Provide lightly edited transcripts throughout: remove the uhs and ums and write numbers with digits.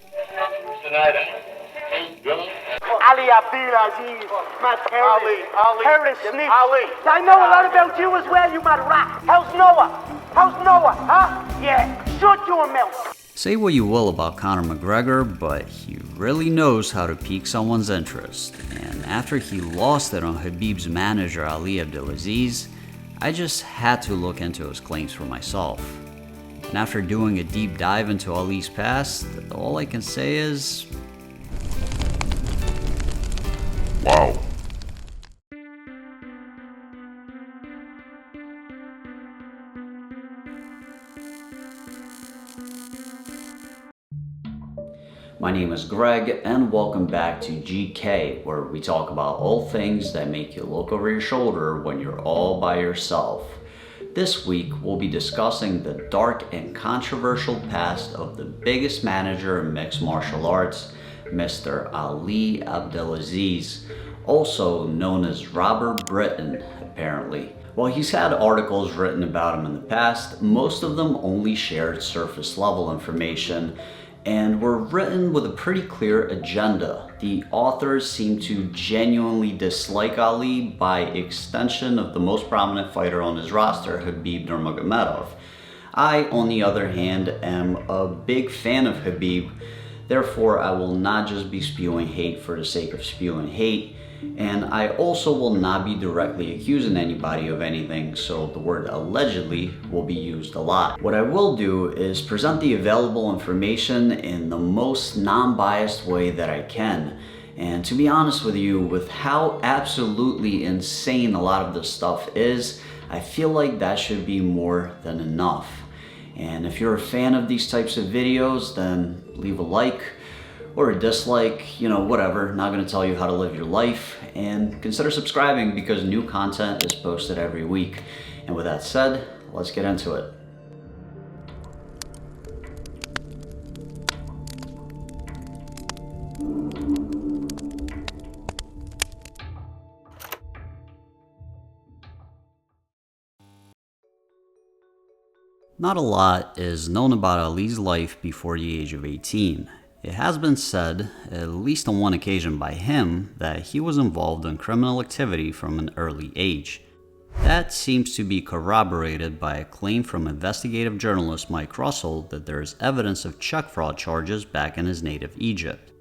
Tonight, Ali Abdelaziz, my terrorist snitch. Ali. I know a lot about you as well, you mad rat. How's Noah? Huh? Yeah, shut your mouth. Say what you will about Conor McGregor, but he really knows how to pique someone's interest. And after he lost it on Khabib's manager Ali Abdelaziz, I just had to look into his claims for myself. And after doing a deep dive into Ali's past, all I can say is, wow. my name is Greg, and welcome back to GK, where we talk about all things that make you look over your shoulder when you're all by yourself. This week, we'll be discussing the dark and controversial past of the biggest manager in mixed martial arts, Mr. Ali Abdelaziz, also known as Robber Britain, apparently. While he's had articles written about him in the past, most of them only shared surface level information and were written with a pretty clear agenda. The authors seem to genuinely dislike Ali, by extension of the most prominent fighter on his roster, Khabib Nurmagomedov. I, on the other hand, am a big fan of Khabib, therefore I will not just be spewing hate for the sake of spewing hate, and I also will not be directly accusing anybody of anything, so the word allegedly will be used a lot. What I will do is present the available information in the most non-biased way that I can. And to be honest with you, with how absolutely insane a lot of this stuff is, I feel like that should be more than enough. And if you're a fan of these types of videos, then leave a like or a dislike, you know, whatever. Not gonna tell you how to live your life, and consider subscribing because new content is posted every week. And with that said, let's get into it. Not a lot is known about Ali's life before the age of 18. It has been said, at least on one occasion by him, that he was involved in criminal activity from an early age. That seems to be corroborated by a claim from investigative journalist Mike Russell that there is evidence of check fraud charges back in his native Egypt,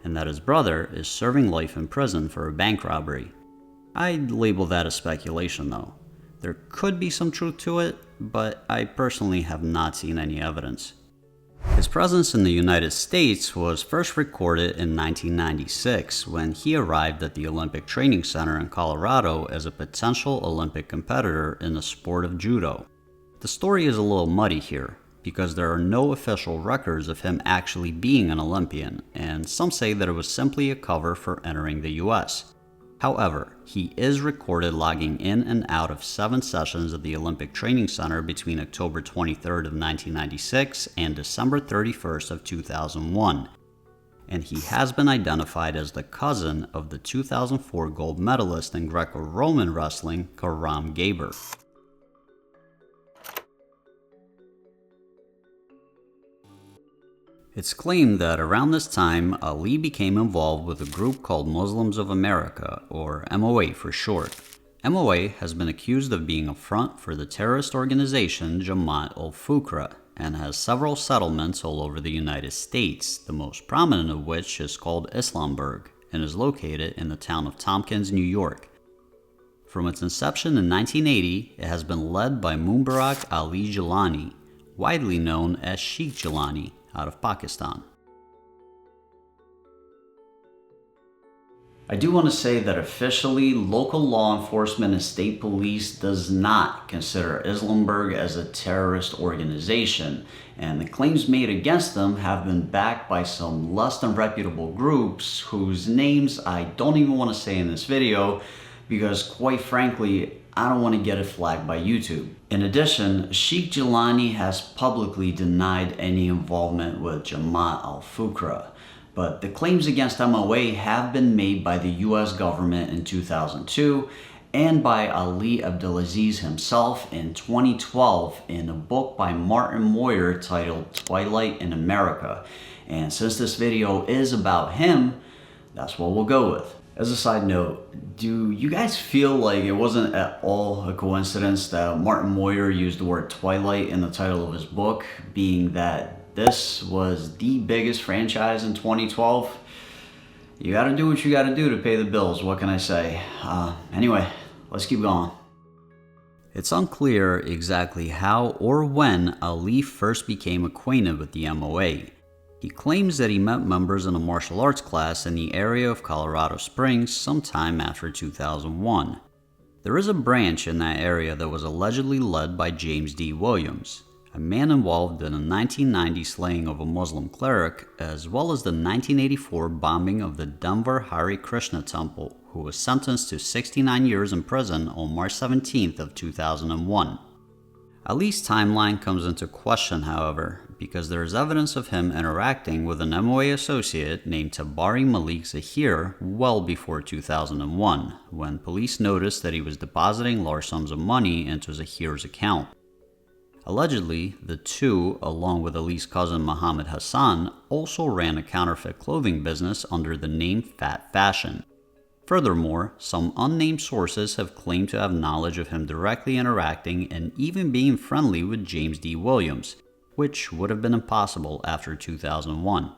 and that his brother is serving life in prison for a bank robbery. I'd label that as speculation though. There could be some truth to it, but I personally have not seen any evidence. His presence in the United States was first recorded in 1996 when he arrived at the Olympic Training Center in Colorado as a potential Olympic competitor in the sport of judo. The story is a little muddy here because there are no official records of him actually being an Olympian, and some say that it was simply a cover for entering the US. However, he is recorded logging in and out of 7 sessions at the Olympic Training Center between October 23rd of 1996 and December 31st of 2001. And he has been identified as the cousin of the 2004 gold medalist in Greco-Roman wrestling, Karam Gaber. It's claimed that around this time, Ali became involved with a group called Muslims of America, or M.O.A. for short. M.O.A. has been accused of being a front for the terrorist organization Jamaat al-Fukra, and has several settlements all over the United States, the most prominent of which is called Islamburg, and is located in the town of Tompkins, New York. From its inception in 1980, it has been led by Mubarak Ali Jilani, widely known as Sheikh Jilani, out of Pakistan. I do want to say that officially, local law enforcement and state police does not consider Islamburg as a terrorist organization, and the claims made against them have been backed by some less than reputable groups whose names I don't even want to say in this video because, quite frankly, I don't want to get it flagged by YouTube. In addition, Sheikh Jilani has publicly denied any involvement with Jamaat al-Fukra, but the claims against M.O.A. have been made by the US government in 2002, and by Ali Abdelaziz himself in 2012 in a book by Martin Moyer titled Twilight in America. And since this video is about him, that's what we'll go with. As a side note, do you guys feel like it wasn't at all a coincidence that Martin Moyer used the word Twilight in the title of his book, being that this was the biggest franchise in 2012? You gotta do what you gotta do to pay the bills, what can I say? Anyway, let's keep going. It's unclear exactly how or when Ali first became acquainted with the M.O.A. He claims that he met members in a martial arts class in the area of Colorado Springs sometime after 2001. There is a branch in that area that was allegedly led by James D. Williams, a man involved in a 1990 slaying of a Muslim cleric, as well as the 1984 bombing of the Denver Hare Krishna Temple, who was sentenced to 69 years in prison on March 17th of 2001. Ali's timeline comes into question, however, because there is evidence of him interacting with an M.O.A. associate named Tabari Malik Zahir well before 2001, when police noticed that he was depositing large sums of money into Zahir's account. Allegedly, the two, along with Ali's cousin Muhammad Hassan, also ran a counterfeit clothing business under the name Fat Fashion. Furthermore, some unnamed sources have claimed to have knowledge of him directly interacting and even being friendly with James D. Williams, which would have been impossible after 2001.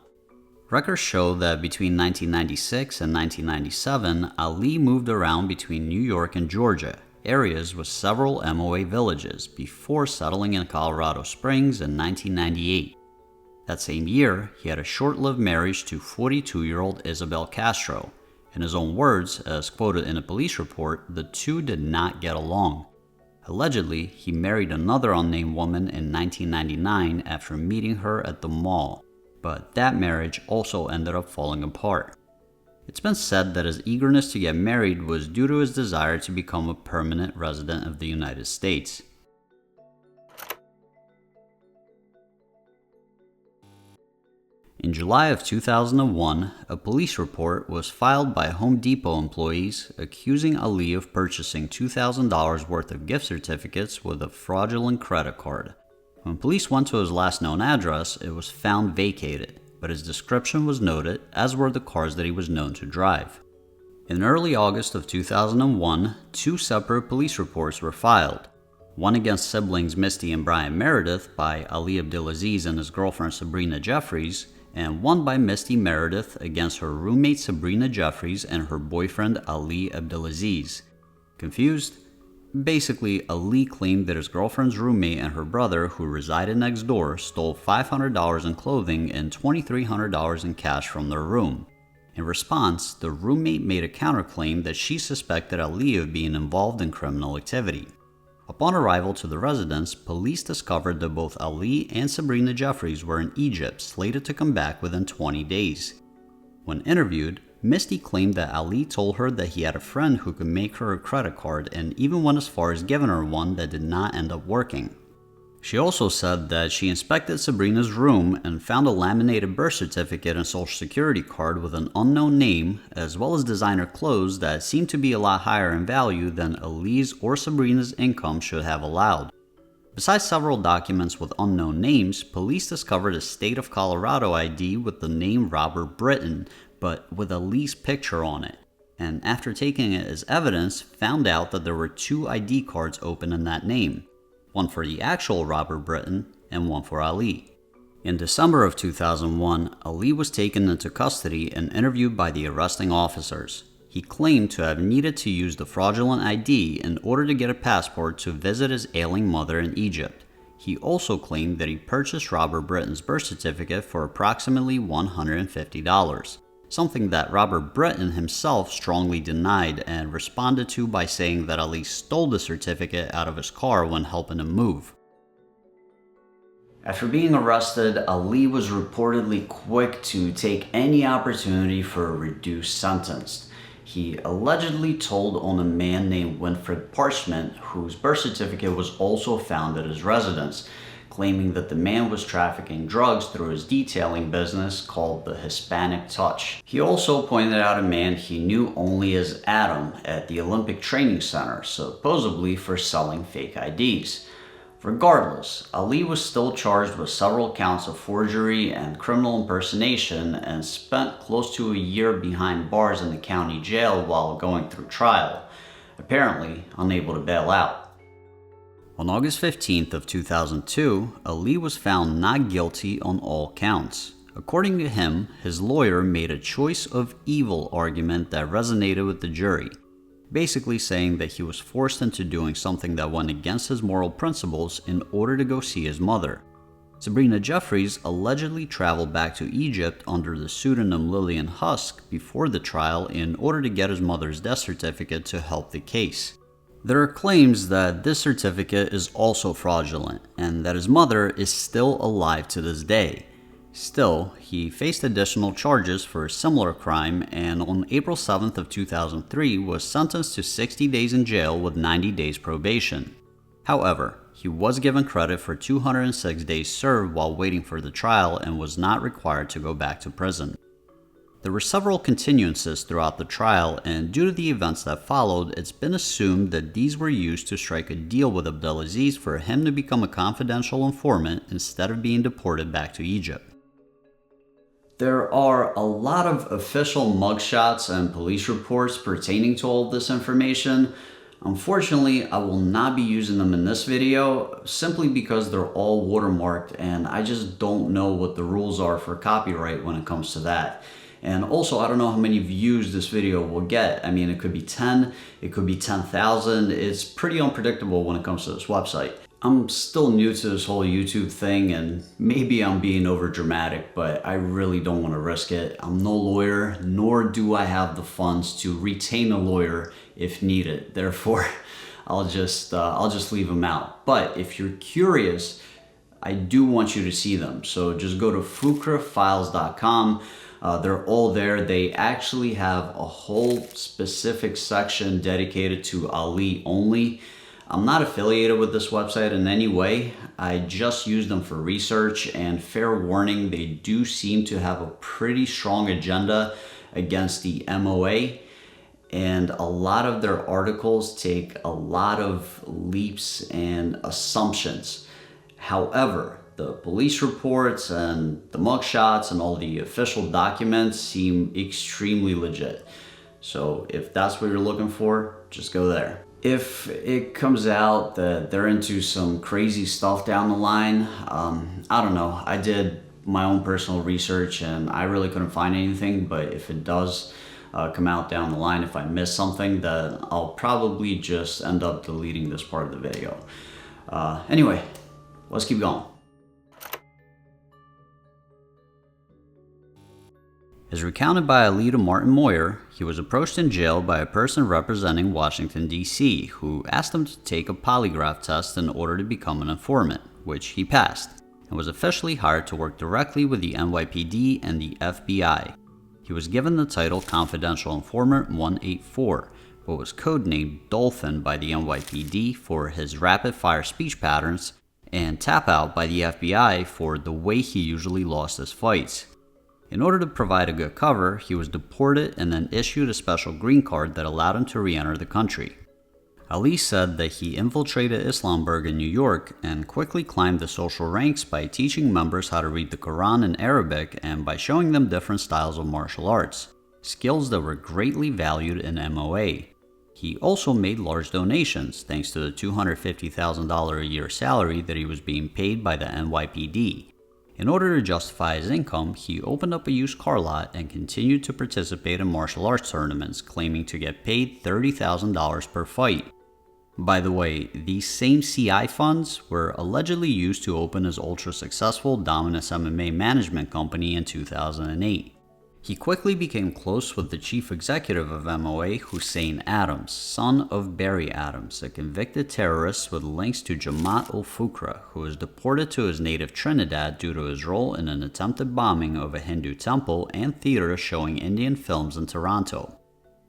Records show that between 1996 and 1997, Ali moved around between New York and Georgia, areas with several M.O.A. villages, before settling in Colorado Springs in 1998. That same year, he had a short-lived marriage to 42-year-old Isabel Castro. In his own words, as quoted in a police report, the two did not get along. Allegedly, he married another unnamed woman in 1999 after meeting her at the mall, but that marriage also ended up falling apart. It's been said that his eagerness to get married was due to his desire to become a permanent resident of the United States. In July of 2001, a police report was filed by Home Depot employees accusing Ali of purchasing $2,000 worth of gift certificates with a fraudulent credit card. When police went to his last known address, it was found vacated, but his description was noted, as were the cars that he was known to drive. In early August of 2001, two separate police reports were filed. One against siblings Misty and Brian Meredith by Ali Abdelaziz and his girlfriend Sabrina Jeffries, and one by Misty Meredith against her roommate Sabrina Jeffries and her boyfriend Ali Abdelaziz. Confused? Basically, Ali claimed that his girlfriend's roommate and her brother, who resided next door, stole $500 in clothing and $2,300 in cash from their room. In response, the roommate made a counterclaim that she suspected Ali of being involved in criminal activity. Upon arrival to the residence, police discovered that both Ali and Sabrina Jeffries were in Egypt, slated to come back within 20 days. When interviewed, Misty claimed that Ali told her that he had a friend who could make her a credit card and even went as far as giving her one that did not end up working. She also said that she inspected Sabrina's room and found a laminated birth certificate and social security card with an unknown name, as well as designer clothes that seemed to be a lot higher in value than Ali's or Sabrina's income should have allowed. Besides several documents with unknown names, police discovered a state of Colorado ID with the name Robert Britton, but with Ali's picture on it, and after taking it as evidence, found out that there were two ID cards open in that name. One for the actual Robert Britton, and one for Ali. In December of 2001, Ali was taken into custody and interviewed by the arresting officers. He claimed to have needed to use the fraudulent ID in order to get a passport to visit his ailing mother in Egypt. He also claimed that he purchased Robert Britton's birth certificate for approximately $150. Something that Robert Britton himself strongly denied and responded to by saying that Ali stole the certificate out of his car when helping him move. After being arrested, Ali was reportedly quick to take any opportunity for a reduced sentence. He allegedly told on a man named Winfred Parchment, whose birth certificate was also found at his residence, claiming that the man was trafficking drugs through his detailing business called the Hispanic Touch. He also pointed out a man he knew only as Adam at the Olympic Training Center, supposedly for selling fake IDs. Regardless, Ali was still charged with several counts of forgery and criminal impersonation and spent close to a year behind bars in the county jail while going through trial, apparently unable to bail out. On August 15th of 2002, Ali was found not guilty on all counts. According to him, his lawyer made a choice of evil argument that resonated with the jury, basically saying that he was forced into doing something that went against his moral principles in order to go see his mother. Sabrina Jeffries allegedly traveled back to Egypt under the pseudonym Lillian Husk before the trial in order to get his mother's death certificate to help the case. There are claims that this certificate is also fraudulent and that his mother is still alive to this day. Still, he faced additional charges for a similar crime and on April 7th of 2003 was sentenced to 60 days in jail with 90 days probation. However, he was given credit for 206 days served while waiting for the trial and was not required to go back to prison. There were several continuances throughout the trial, and due to the events that followed, it's been assumed that these were used to strike a deal with Abdelaziz for him to become a confidential informant instead of being deported back to Egypt. There are a lot of official mugshots and police reports pertaining to all of this information. Unfortunately, I will not be using them in this video simply because they're all watermarked and I just don't know what the rules are for copyright when it comes to that. And also, I don't know how many views this video will get. I mean, it could be 10, it could be 10,000. It's pretty unpredictable when it comes to this website. I'm still new to this whole YouTube thing and maybe I'm being over dramatic, but I really don't want to risk it. I'm no lawyer, nor do I have the funds to retain a lawyer if needed. Therefore, I'll just leave them out. But if you're curious, I do want you to see them. So just go to fukrafiles.com. They're all there. They actually have a whole specific section dedicated to Ali only. I'm not affiliated with this website in any way. I just use them for research, and fair warning, they do seem to have a pretty strong agenda against the M.O.A. and a lot of their articles take a lot of leaps and assumptions. However, the police reports and the mugshots and all the official documents seem extremely legit. So if that's what you're looking for, just go there. If it comes out that they're into some crazy stuff down the line, I don't know. I did my own personal research and I really couldn't find anything, but if it does come out down the line, if I miss something, then I'll probably just end up deleting this part of the video. Anyway, let's keep going. As recounted by Ali to Martin Moyer, he was approached in jail by a person representing Washington, D.C., who asked him to take a polygraph test in order to become an informant, which he passed, and was officially hired to work directly with the NYPD and the FBI. He was given the title Confidential Informant 184, but was codenamed Dolphin by the NYPD for his rapid-fire speech patterns, and Tap Out by the FBI for the way he usually lost his fights. In order to provide a good cover, he was deported and then issued a special green card that allowed him to re-enter the country. Ali said that he infiltrated Islamburg in New York and quickly climbed the social ranks by teaching members how to read the Quran in Arabic and by showing them different styles of martial arts, skills that were greatly valued in M.O.A. He also made large donations thanks to the $250,000 a year salary that he was being paid by the NYPD. In order to justify his income, he opened up a used car lot and continued to participate in martial arts tournaments, claiming to get paid $30,000 per fight. By the way, these same CI funds were allegedly used to open his ultra-successful Dominus MMA management company in 2008. He quickly became close with the chief executive of M.O.A., Hussein Adams, son of Barry Adams, a convicted terrorist with links to Jamaat al-Fukra, who was deported to his native Trinidad due to his role in an attempted bombing of a Hindu temple and theater showing Indian films in Toronto.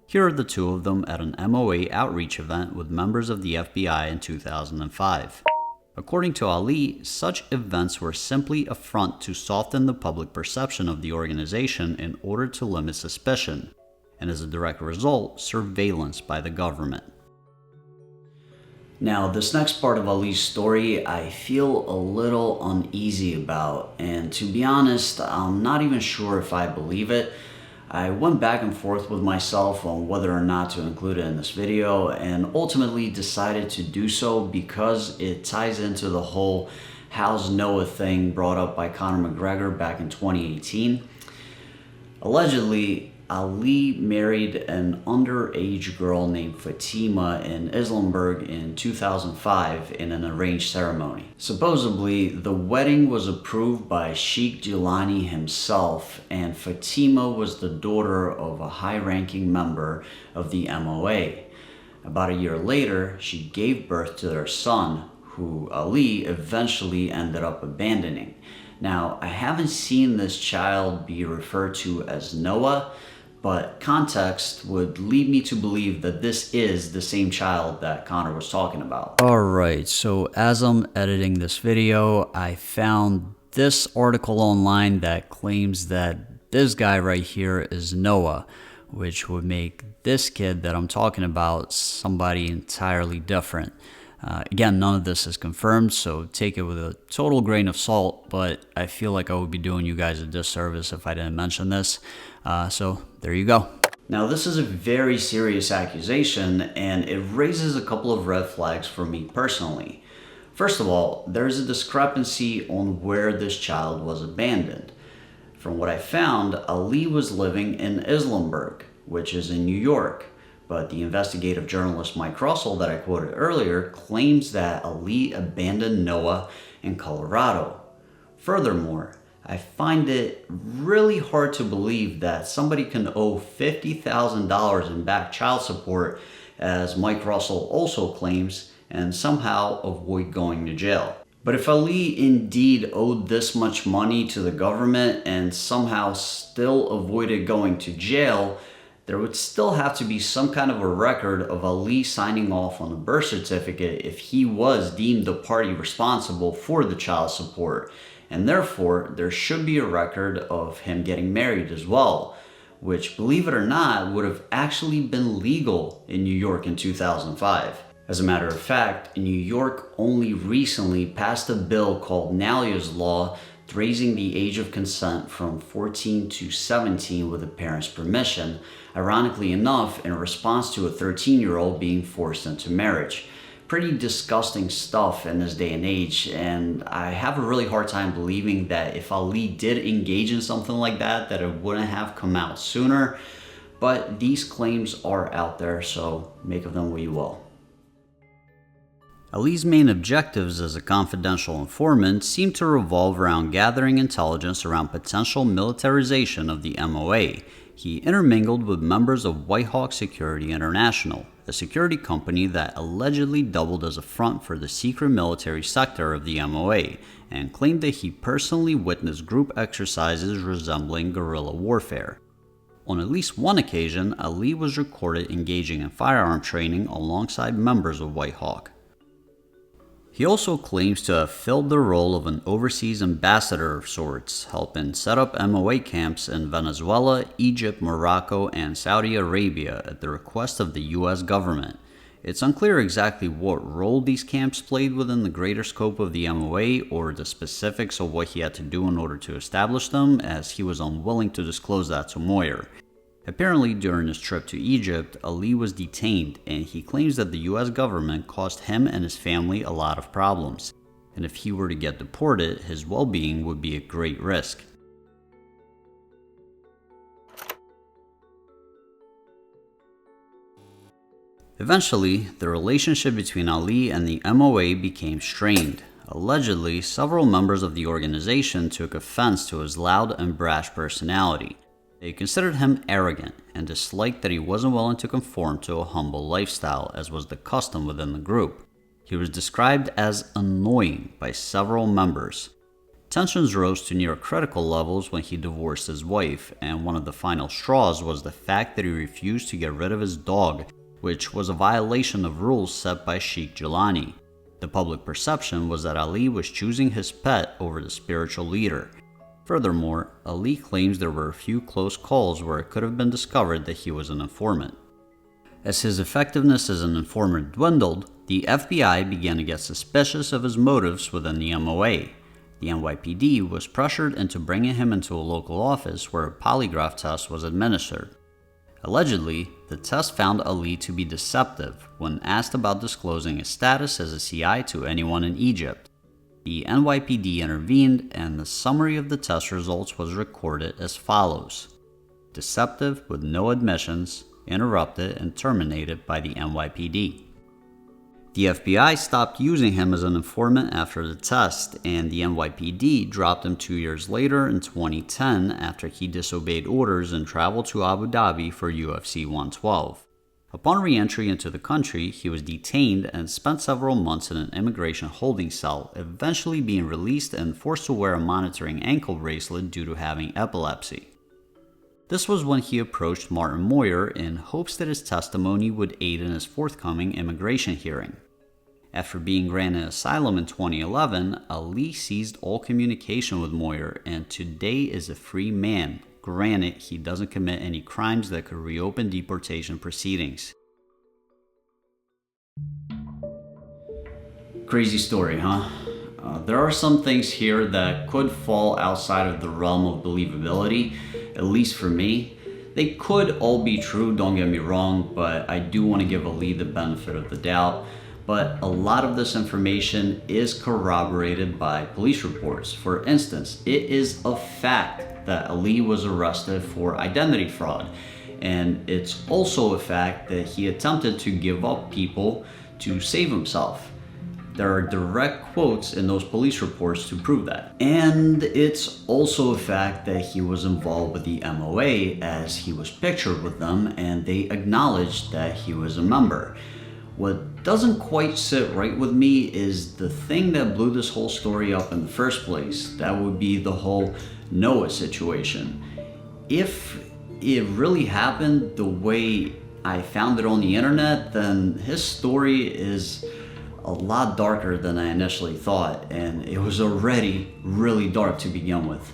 Here are the two of them at an M.O.A. outreach event with members of the FBI in 2005. According to Ali, such events were simply a front to soften the public perception of the organization in order to limit suspicion, and as a direct result, surveillance by the government. Now, this next part of Ali's story, I feel a little uneasy about, and to be honest, I'm not even sure if I believe it. I went back and forth with myself on whether or not to include it in this video, and ultimately decided to do so because it ties into the whole "how's Noah" thing brought up by Conor McGregor back in 2018. Allegedly, Ali married an underage girl named Fatima in Islamberg in 2005 in an arranged ceremony. Supposedly, the wedding was approved by Sheikh Jilani himself, and Fatima was the daughter of a high-ranking member of the M.O.A. About a year later, she gave birth to their son, who Ali eventually ended up abandoning. Now, I haven't seen this child be referred to as Noah, but context would lead me to believe that this is the same child that Conor was talking about. Alright, so as I'm editing this video, I found this article online that claims that this guy right here is Noah, which would make this kid that I'm talking about somebody entirely different. Again, none of this is confirmed, so take it with a total grain of salt, but I feel like I would be doing you guys a disservice if I didn't mention this. So there you go. Now, this is a very serious accusation, and it raises a couple of red flags for me personally. First of all, there's a discrepancy on where this child was abandoned. From what I found, Ali was living in Islamberg, which is in New York. But the investigative journalist Mike Russell that I quoted earlier claims that Ali abandoned Noah in Colorado. Furthermore, I find it really hard to believe that somebody can owe $50,000 in back child support, as Mike Russell also claims, and somehow avoid going to jail. But if Ali indeed owed this much money to the government and somehow still avoided going to jail, there would still have to be some kind of a record of Ali signing off on a birth certificate if he was deemed the party responsible for the child support. And therefore, there should be a record of him getting married as well, which, believe it or not, would have actually been legal in New York in 2005. As a matter of fact, New York only recently passed a bill called Nalia's Law, raising the age of consent from 14 to 17 with a parent's permission, ironically enough in response to a 13-year-old being forced into marriage. Pretty disgusting stuff in this day and age, and I have a really hard time believing that if Ali did engage in something like that it wouldn't have come out sooner, but these claims are out there, so make of them what you will. Ali's main objectives as a confidential informant seem to revolve around gathering intelligence around potential militarization of the M.O.A. He intermingled with members of Whitehawk Security International, a security company that allegedly doubled as a front for the secret military sector of the M.O.A., and claimed that he personally witnessed group exercises resembling guerrilla warfare. On at least one occasion, Ali was recorded engaging in firearm training alongside members of Whitehawk. He also claims to have filled the role of an overseas ambassador of sorts, helping set up M.O.A. camps in Venezuela, Egypt, Morocco, and Saudi Arabia at the request of the U.S. government. It's unclear exactly what role these camps played within the greater scope of the M.O.A. or the specifics of what he had to do in order to establish them, as he was unwilling to disclose that to M.O.A. Apparently, during his trip to Egypt, Ali was detained, and he claims that the US government caused him and his family a lot of problems, and if he were to get deported, his well-being would be at great risk. Eventually, the relationship between Ali and the M.O.A. became strained. Allegedly, several members of the organization took offense to his loud and brash personality. They considered him arrogant and disliked that he wasn't willing to conform to a humble lifestyle, as was the custom within the group. He was described as annoying by several members. Tensions rose to near critical levels when he divorced his wife, and one of the final straws was the fact that he refused to get rid of his dog, which was a violation of rules set by Sheikh Jilani. The public perception was that Ali was choosing his pet over the spiritual leader. Furthermore, Ali claims there were a few close calls where it could have been discovered that he was an informant. As his effectiveness as an informant dwindled, the FBI began to get suspicious of his motives within the M.O.A. The NYPD was pressured into bringing him into a local office where a polygraph test was administered. Allegedly, the test found Ali to be deceptive when asked about disclosing his status as a CI to anyone in Egypt. The NYPD intervened, and the summary of the test results was recorded as follows: deceptive with no admissions, interrupted and terminated by the NYPD. The FBI stopped using him as an informant after the test, and the NYPD dropped him 2 years later in 2010 after he disobeyed orders and traveled to Abu Dhabi for UFC 112. Upon re-entry into the country, he was detained and spent several months in an immigration holding cell, eventually being released and forced to wear a monitoring ankle bracelet due to having epilepsy. This was when he approached Martin Moyer in hopes that his testimony would aid in his forthcoming immigration hearing. After being granted asylum in 2011, Ali ceased all communication with Moyer and today is a free man. Granted, he doesn't commit any crimes that could reopen deportation proceedings. Crazy story, huh? There are some things here that could fall outside of the realm of believability, at least for me. They could all be true, don't get me wrong, but I do want to give Ali the benefit of the doubt. But a lot of this information is corroborated by police reports. For instance, it is a fact that Ali was arrested for identity fraud. And it's also a fact that he attempted to give up people to save himself. There are direct quotes in those police reports to prove that. And it's also a fact that he was involved with the M.O.A. as he was pictured with them and they acknowledged that he was a member. What doesn't quite sit right with me is the thing that blew this whole story up in the first place. That would be the whole M.O.A. situation. If it really happened the way I found it on the internet, then his story is a lot darker than I initially thought, and it was already really dark to begin with.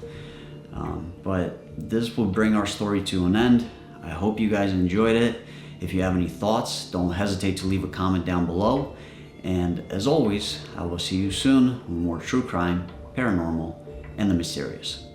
But this will bring our story to an end. I hope you guys enjoyed it. If you have any thoughts, don't hesitate to leave a comment down below. And as always, I will see you soon with more true crime, paranormal, and the mysterious.